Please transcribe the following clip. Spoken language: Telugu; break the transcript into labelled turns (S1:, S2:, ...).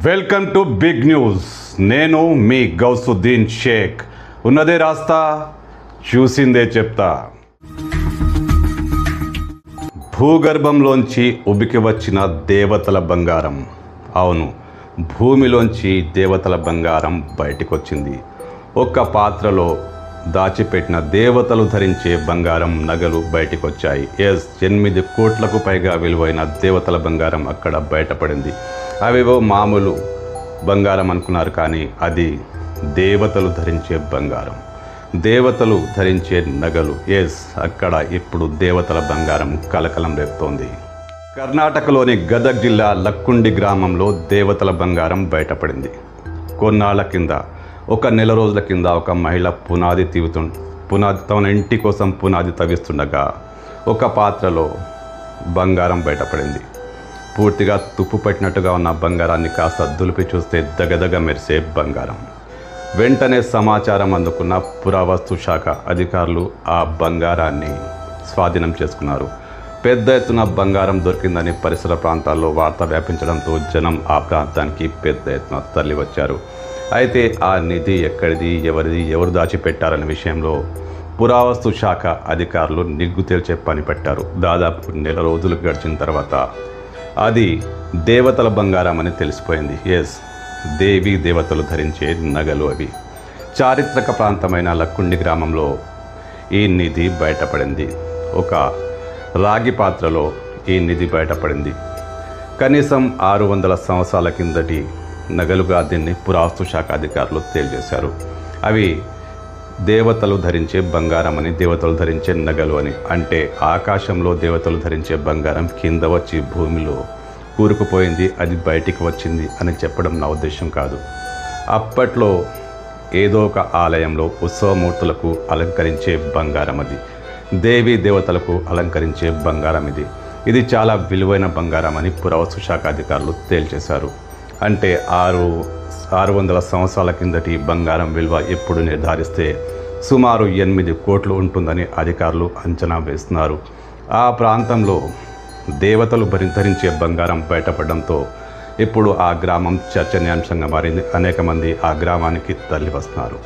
S1: Welcome to big news. నేను మీ గౌసుద్దీన్ షేక్. ఉన్నదే రాస్తా, చూసిందే చెప్తా. భూగర్భంలోంచి ఉబికి వచ్చిన దేవతల బంగారం. అవును, భూమిలోంచి దేవతల బంగారం బయటికొచ్చింది. ఒక్క పాత్రలో దాచిపెట్టిన దేవతలు ధరించే బంగారం నగలు బయటికొచ్చాయి. 8 కోట్లకు పైగా విలువైన దేవతల బంగారం అక్కడ బయటపడింది. అవేవో మామూలు బంగారం అనుకున్నారు, కానీ అది దేవతలు ధరించే బంగారం, దేవతలు ధరించే నగలు. అక్కడ ఇప్పుడు దేవతల బంగారం కలకలం రేపుతోంది. కర్ణాటకలోని గదగ్ జిల్లా లక్కుండి గ్రామంలో దేవతల బంగారం బయటపడింది. కొన్నాళ్ల కింద, ఒక నెల రోజుల కింద ఒక మహిళ తన ఇంటి కోసం పునాది తవ్విస్తుండగా ఒక పాత్రలో బంగారం బయటపడింది. పూర్తిగా తుప్పు పట్టినట్టుగా ఉన్న బంగారాన్ని కాస్త దులిపి చూస్తే దగదగ మెరిసే బంగారం. వెంటనే సమాచారం అందుకున్న పురావస్తు శాఖ అధికారులు ఆ బంగారాన్ని స్వాధీనం చేసుకున్నారు. పెద్ద ఎత్తున బంగారం దొరికిందని పరిసర ప్రాంతాల్లో వార్త వ్యాపించడంతో జనం ఆ ప్రాంతానికి పెద్ద ఎత్తున తరలివచ్చారు. అయితే ఆ నిధి ఎక్కడిది, ఎవరు దాచిపెట్టారనే విషయంలో పురావస్తు శాఖ అధికారులు నిగ్గు తేల్చే పని పెట్టారు. దాదాపు నెల రోజులు గడిచిన తర్వాత అది దేవతల బంగారం అని తెలిసిపోయింది. దేవీ దేవతలు ధరించే నగలు అవి. చారిత్రక ప్రాంతమైన లక్కుండి గ్రామంలో ఈ నిధి బయటపడింది. ఒక రాగి పాత్రలో ఈ నిధి బయటపడింది. కనీసం 600 సంవత్సరాల కిందటి నగలుగా దీన్ని పురావస్తు శాఖ అధికారులు తేల్చేశారు. అవి దేవతలు ధరించే బంగారం అని, దేవతలు ధరించే నగలు అని. అంటే ఆకాశంలో దేవతలు ధరించే బంగారం కింద వచ్చి భూమిలో కూరుకుపోయింది, అది బయటికి వచ్చింది అని చెప్పడం నా ఉద్దేశం కాదు. అప్పట్లో ఏదో ఒక ఆలయంలో ఉత్సవమూర్తులకు అలంకరించే బంగారం అది. దేవీ దేవతలకు అలంకరించే బంగారం ఇది. ఇది చాలా విలువైన బంగారం అని పురావస్తు శాఖ అధికారులు తేల్చేశారు. అంటే 600 సంవత్సరాల కిందటి బంగారం విలువ ఎప్పుడు నిర్ధారిస్తే సుమారు 8 కోట్లు ఉంటుందని అధికారులు అంచనా వేస్తున్నారు. ఆ ప్రాంతంలో దేవతలు ధరించే బంగారం బయటపడడంతో ఇప్పుడు ఆ గ్రామం చర్చనీయాంశంగా మారింది. అనేక మంది ఆ గ్రామానికి తరలి వస్తున్నారు.